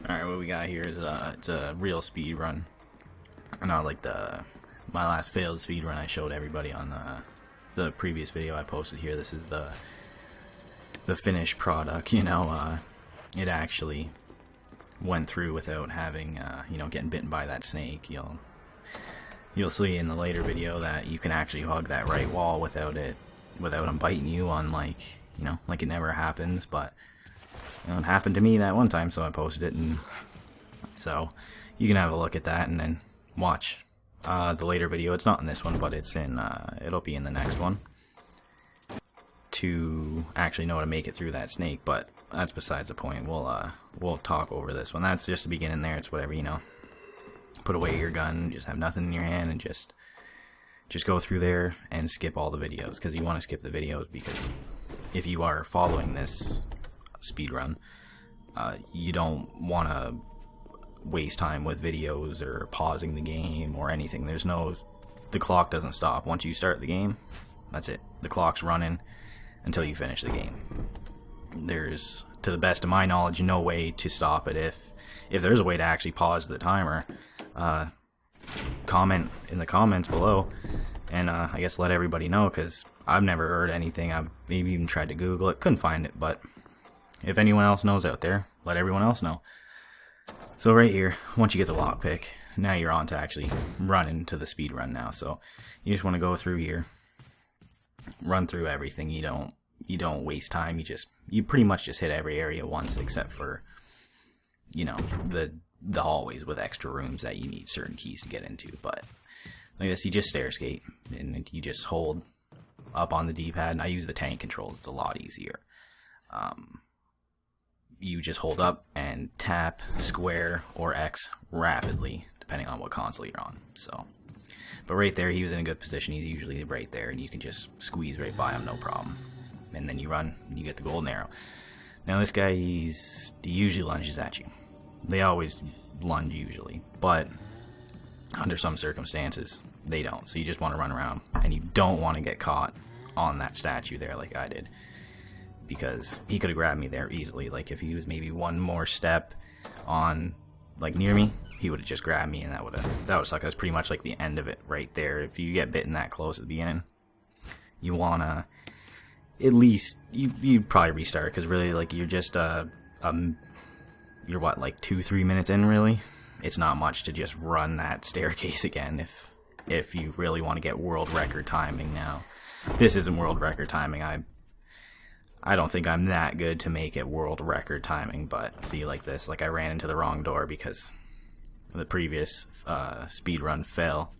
Alright, what we got here is it's a real speed run. Not like my last failed speed run I showed everybody on the previous video I posted here. This is the finished product. It actually went through without having getting bitten by that snake. You'll see in the later video that you can actually hug that right wall without them biting you, on like it never happens. But it happened to me that one time, so I posted it, and so you can have a look at that and then watch the later video. It's not in this one, but it'll be in the next one, to actually know how to make it through that snake. But that's besides the point. We'll talk over this one. That's just the beginning there. It's whatever, put away your gun, just have nothing in your hand, and just go through there and skip all the videos, because you want to skip the videos, because if you are following this speed run, you don't want to waste time with videos or pausing the game or anything. The clock doesn't stop once you start the game. That's it. The clock's running until you finish the game. There's, to the best of my knowledge, no way to stop it. If there's a way to actually pause the timer, comment in the comments below, and I guess let everybody know, because I've never heard anything. I've maybe even tried to Google it, couldn't find it. But if anyone else knows out there, let everyone else know. So right here, once you get the lockpick, now you're on to actually run into the speed run now. So you just want to go through here, run through everything. You don't waste time. You pretty much just hit every area once, except for the hallways with extra rooms that you need certain keys to get into. But like this, you just stair skate, and you just hold up on the D-pad. And I use the tank controls. It's a lot easier. You just hold up and tap square or X rapidly, depending on what console you're on. So, but right there, he was in a good position. He's usually right there, and you can just squeeze right by him, no problem. And then you run, and you get the golden arrow. Now this guy, he usually lunges at you. They always lunge usually, but under some circumstances, they don't. So you just want to run around, and you don't want to get caught on that statue there like I did, because he could have grabbed me there easily. Like if he was maybe one more step on, like near me, he would have just grabbed me, and that would suck. That's pretty much like the end of it right there. If you get bitten that close at the beginning, you wanna at least you'd probably restart, because really, like, you're just you're what, like 2-3 minutes in. Really, it's not much to just run that staircase again if you really want to get world record timing. Now this isn't world record timing. I don't think I'm that good to make it world record timing, but see, like this, like I ran into the wrong door because the previous speed run fell.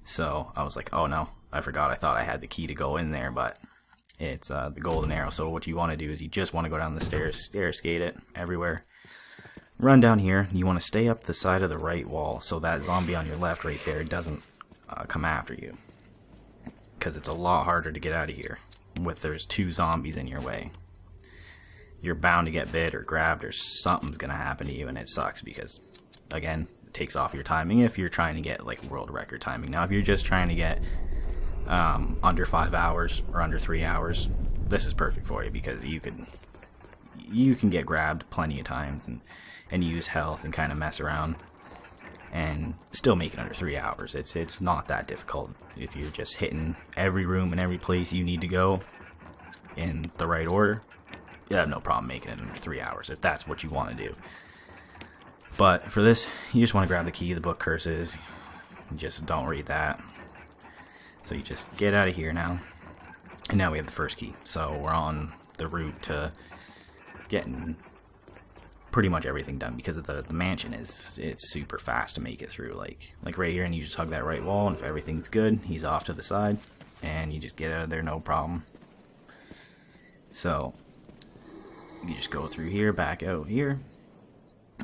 So I was like, oh no, I forgot. I thought I had the key to go in there, but it's the golden arrow. So what you want to do is you just want to go down the stairs, stair skate it everywhere. Run down here. You want to stay up the side of the right wall, so that zombie on your left right there doesn't come after you, because it's a lot harder to get out of here there's 2 zombies in your way. You're bound to get bit or grabbed, or something's gonna happen to you, and it sucks, because again, it takes off your timing if you're trying to get like world record timing. Now if you're just trying to get under 5 hours or under 3 hours, this is perfect for you, because you can get grabbed plenty of times and use health and kind of mess around and still make it under 3 hours. It's not that difficult if you're just hitting every room and every place you need to go in the right order. You have no problem making it under 3 hours if that's what you want to do. But for this, you just want to grab the key. The book curses. Just don't read that. So you just get out of here now, and now we have the first key. So we're on the route to getting pretty much everything done, because the mansion it's super fast to make it through. Like right here, and you just hug that right wall, and if everything's good, he's off to the side, and you just get out of there no problem. So you just go through here, back out here.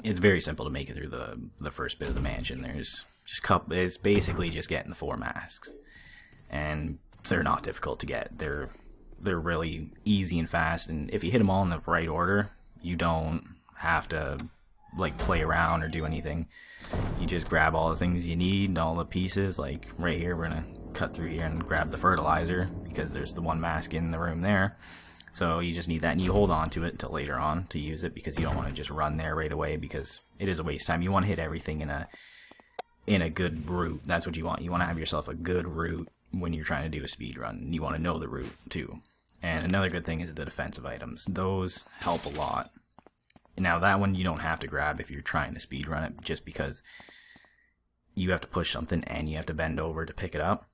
It's very simple to make it through the first bit of the mansion. There's just it's basically just getting the 4 masks, and they're not difficult to get. They're really easy and fast, and if you hit them all in the right order, you don't have to like play around or do anything. You just grab all the things you need, all the pieces. Like right here, we're gonna cut through here and grab the fertilizer, because there's the 1 mask in the room there, So you just need that, and you hold on to it until later on to use it, because you don't want to just run there right away, because it is a waste of time. You want to hit everything in a good route. That's what you want. You want to have yourself a good route when you're trying to do a speed run. You want to know the route too. And another good thing is the defensive items. Those help a lot. Now that one you don't have to grab if you're trying to speed run it, just because you have to push something and you have to bend over to pick it up,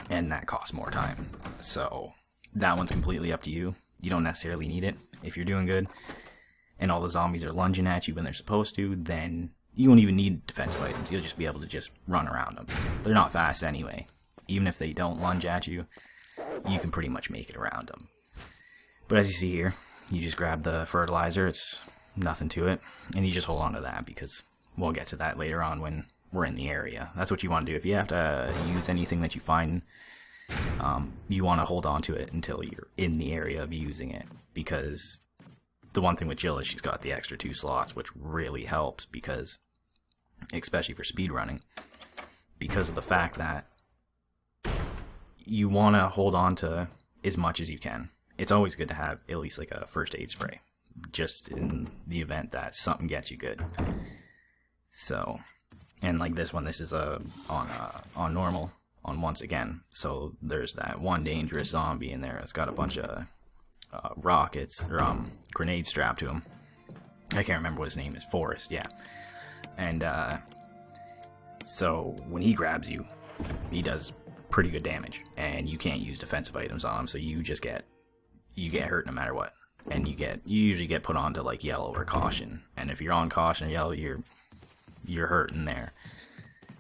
and that costs more time. So that one's completely up to you. You don't necessarily need it. If you're doing good and all the zombies are lunging at you when they're supposed to, then you won't even need defensive items. You'll just be able to just run around them. They're not fast anyway. Even if they don't lunge at you, you can pretty much make it around them. But as you see here, you just grab the fertilizer. It's nothing to it. And you just hold on to that, because we'll get to that later on when we're in the area. That's what you want to do. If you have to use anything that you find, you want to hold on to it until you're in the area of using it, because the one thing with Jill is she's got the extra 2 slots, which really helps, because especially for speedrunning, because of the fact that you want to hold on to as much as you can. It's always good to have at least like a first aid spray, just in the event that something gets you good. So, and like this one, this is on normal, on once again. So there's that one dangerous zombie in there. It's got a bunch of rockets or grenades strapped to him. I can't remember what his name is. Forrest, yeah. And so when he grabs you, he does pretty good damage, and you can't use defensive items on him, so you just get hurt no matter what. And you usually get put on to like yellow or caution, and if you're on caution or yellow, you're hurting there.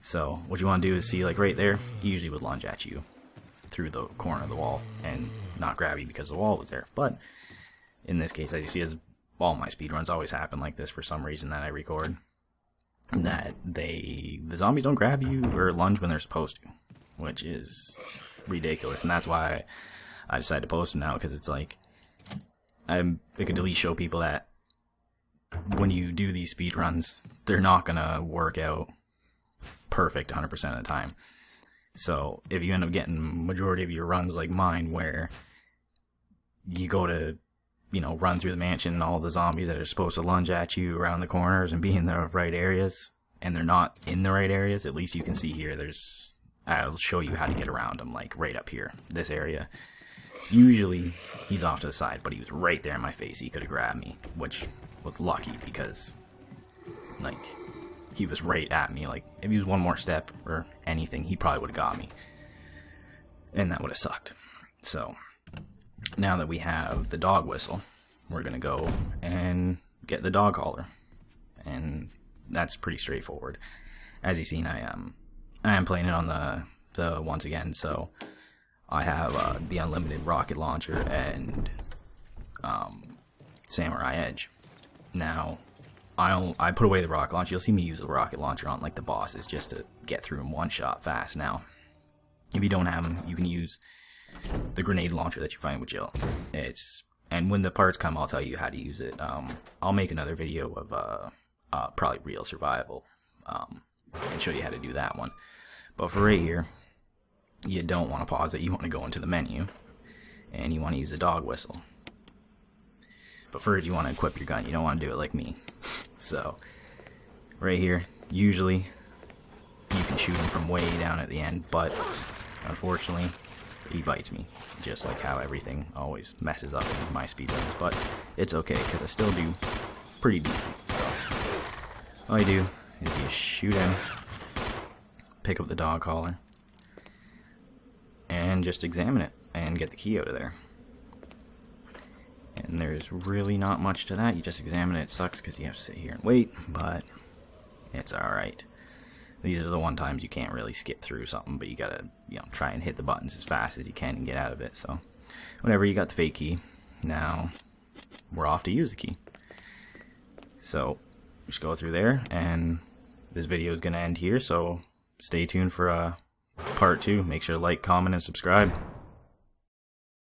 So what you want to do is see, like right there, he usually would lunge at you through the corner of the wall and not grab you because the wall was there. But in this case, as you see, as all my speedruns always happen like this for some reason that I record, that the zombies don't grab you or lunge when they're supposed to, which is ridiculous. And that's why I decided to post them now, because it's like I could at least show people that when you do these speedruns, they're not gonna work out perfect 100% of the time. So if you end up getting majority of your runs like mine, where you go to, run through the mansion and all the zombies that are supposed to lunge at you around the corners and be in the right areas, and they're not in the right areas, at least you can see here, I'll show you how to get around them, like right up here, this area. Usually he's off to the side, but he was right there in my face. He could have grabbed me, which was lucky, because like he was right at me. Like if he was one more step or anything, he probably would have got me, and that would have sucked. So now that we have the dog whistle, we're gonna go and get the dog collar, and that's pretty straightforward. As you've seen, I am playing it on the once again, so I have the unlimited rocket launcher and Samurai Edge. Now I put away the rocket launcher. You'll see me use the rocket launcher on like the bosses just to get through them one shot fast. Now if you don't have them, you can use the grenade launcher that you find with Jill. And when the parts come, I'll tell you how to use it. I'll make another video of probably real survival and show you how to do that one. But for right here, you don't want to pause it. You want to go into the menu, and you want to use the dog whistle. But first, you want to equip your gun. You don't want to do it like me. So right here, usually you can shoot him from way down at the end, but unfortunately he bites me, just like how everything always messes up in my speedruns. But it's okay, because I still do pretty decent. So all you do is you shoot him, pick up the dog collar, and just examine it and get the key out of there. And there's really not much to that. You just examine it. It sucks because you have to sit here and wait, but it's alright. These are the one times you can't really skip through something, but you gotta, try and hit the buttons as fast as you can and get out of it. So whatever, you got the fake key. Now we're off to use the key. So just go through there, and this video is gonna end here, so stay tuned for part 2. Make sure to like, comment, and subscribe.